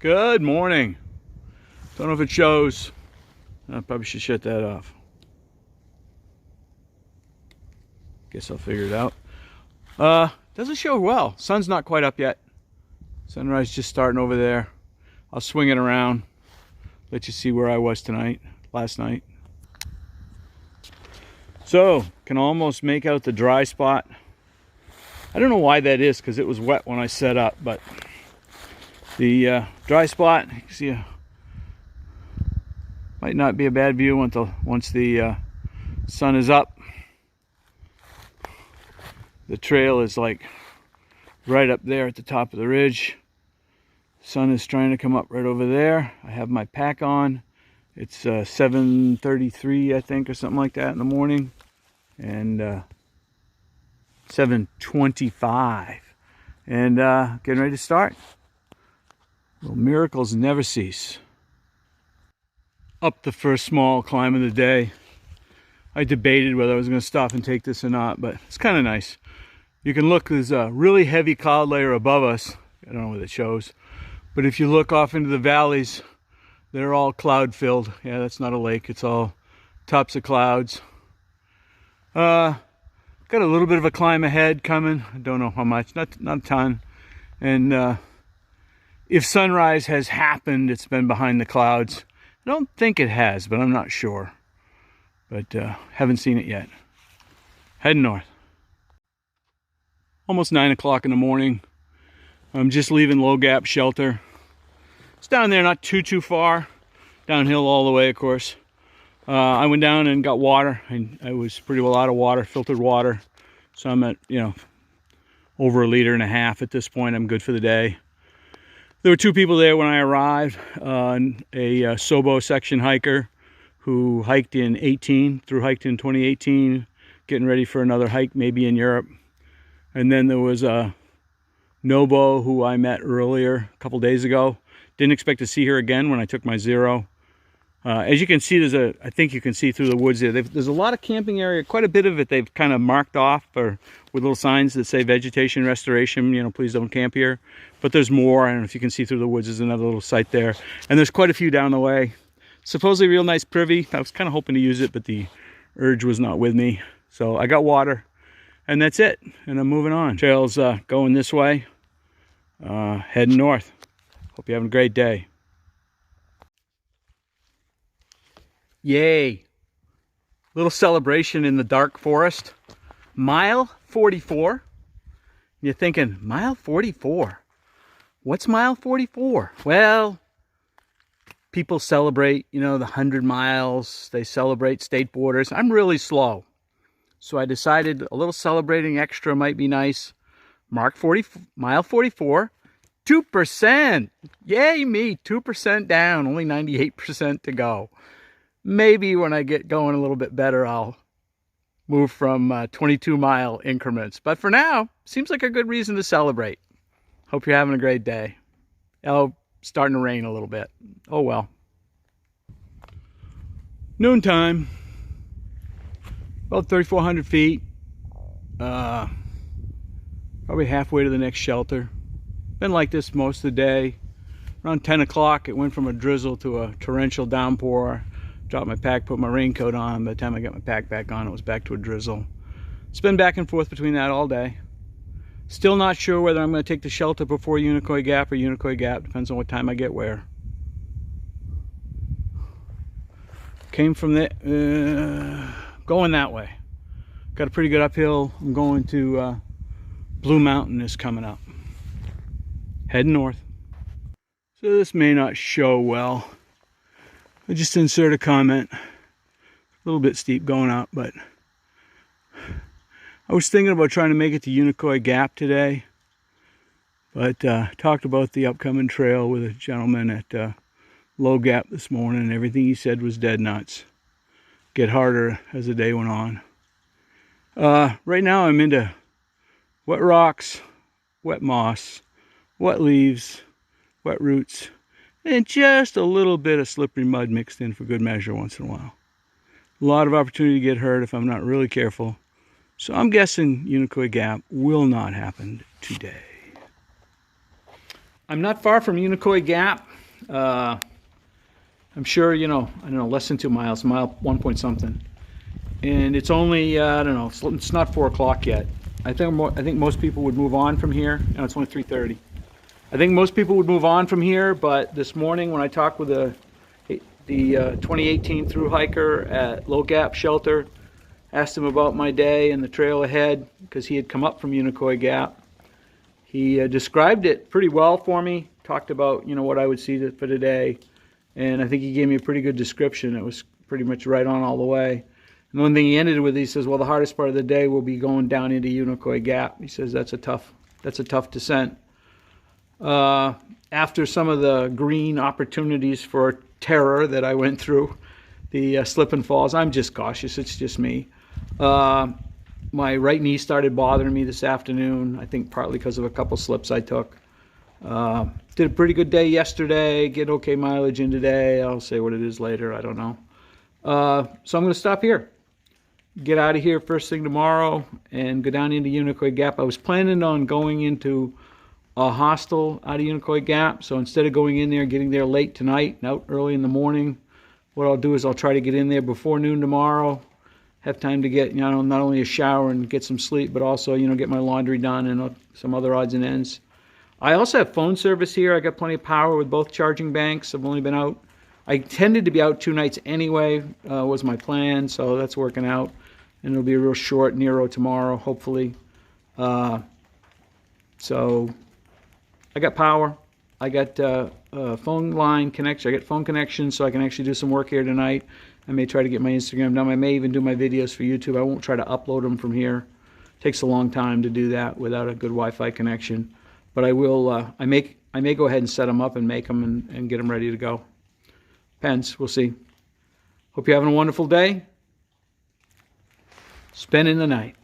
Good morning. Don't know if it shows. I probably should shut that off. Guess I'll figure it out. Doesn't show well. Sun's not quite up yet. Sunrise just starting over there. I'll swing it around. Let you see where I was last night. So, can almost make out the dry spot. I don't know why that is, because it was wet when I set up, but the dry spot, you can see, might not be a bad view once the sun is up. The trail is like right up there at the top of the ridge. Sun is trying to come up right over there. I have my pack on. It's 7:33, I think, or something like that in the morning, and 7:25, and getting ready to start. Well, miracles never cease. Up the first small climb of the day. I debated whether I was going to stop and take this or not, but it's kind of nice. You can look, there's a really heavy cloud layer above us. I don't know what it shows, but if you look off into the valleys, they're all cloud filled. Yeah, that's not a lake, it's all tops of clouds. Got a little bit of a climb ahead coming. I don't know how much, not a ton. And if sunrise has happened, it's been behind the clouds. I don't think it has, but I'm not sure. But haven't seen it yet. Heading north. Almost 9 o'clock in the morning. I'm just leaving Low Gap shelter. It's down there, not too far. Downhill all the way, of course. I went down and got water. I was pretty well out of water, filtered water. So I'm at, over 1.5 liters at this point. I'm good for the day. There were 2 people there when I arrived. A Sobo section hiker who hiked in 2018, getting ready for another hike, maybe in Europe. And then there was a Nobo who I met earlier, a couple days ago. Didn't expect to see her again when I took my zero. As you can see, I think you can see through the woods there. There's a lot of camping area, quite a bit of it they've kind of marked off with little signs that say vegetation restoration, please don't camp here. But there's more, and if you can see through the woods, there's another little site there. And there's quite a few down the way. Supposedly real nice privy. I was kind of hoping to use it, but the urge was not with me. So I got water, and that's it. And I'm moving on. Trail's going this way, heading north. Hope you're having a great day. Yay. Little celebration in the dark forest. Mile 44. You're thinking, mile 44? What's mile 44? Well, people celebrate, the 100 miles. They celebrate state borders. I'm really slow. So I decided a little celebrating extra might be nice. Mile 44. 2%. Yay me, 2% down. Only 98% to go. Maybe when I get going a little bit better, I'll move from 22-mile increments. But for now, seems like a good reason to celebrate. Hope you're having a great day. Oh, starting to rain a little bit. Oh well. Noontime. About 3,400 feet. Probably halfway to the next shelter. Been like this most of the day. Around 10 o'clock, it went from a drizzle to a torrential downpour. Dropped my pack, put my raincoat on. By the time I got my pack back on, it was back to a drizzle. It's been back and forth between that all day. Still not sure whether I'm going to take the shelter before Unicoi Gap or Unicoi Gap. Depends on what time I get where. Came from there, going that way. Got a pretty good uphill. I'm going to Blue Mountain is coming up. Heading north. So this may not show well. I just insert a comment. A little bit steep going up, but I was thinking about trying to make it to Unicoi Gap today, but talked about the upcoming trail with a gentleman at Low Gap this morning, and everything he said was dead nuts. Get harder as the day went on. Right now I'm into wet rocks, wet moss, wet leaves, wet roots, and just a little bit of slippery mud mixed in for good measure once in a while. A lot of opportunity to get hurt if I'm not really careful. So I'm guessing Unicoi Gap will not happen today. I'm not far from Unicoi Gap. I'm sure, I don't know, less than 2 miles, mile 1 point something. And it's only, I don't know, it's not 4 o'clock yet. I think most people would move on from here. No, it's only 3:30. I think most people would move on from here, but this morning when I talked with the 2018 through hiker at Low Gap Shelter, asked him about my day and the trail ahead because he had come up from Unicoi Gap. He described it pretty well for me, talked about, what I would see for today, and I think he gave me a pretty good description. It was pretty much right on all the way. And the one thing he ended with, he says, well, the hardest part of the day will be going down into Unicoi Gap. He says that's a tough descent. After some of the green opportunities for terror that I went through, the slip and falls, I'm just cautious. It's just me. My right knee started bothering me this afternoon, I think partly because of a couple slips I took. Did a pretty good day yesterday, get okay mileage in today. I'll say what it is later, I don't know. So I'm going to stop here. Get out of here first thing tomorrow and go down into Unicoi Gap. I was planning on going into a hostel out of Unicoi Gap, so instead of going in there and getting there late tonight and out early in the morning, what I'll do is I'll try to get in there before noon tomorrow, have time to get, not only a shower and get some sleep, but also, get my laundry done and some other odds and ends. I also have phone service here. I got plenty of power with both charging banks. I've only been out. I intended to be out 2 nights anyway, was my plan, so that's working out. And it'll be a real short Nero tomorrow, hopefully. So I got power. I got phone line connection. I got phone connection, so I can actually do some work here tonight. I may try to get my Instagram done. I may even do my videos for YouTube. I won't try to upload them from here. It takes a long time to do that without a good Wi-Fi connection. But I will. I may go ahead and set them up and make them and get them ready to go. Depends. We'll see. Hope you're having a wonderful day. Spending the night.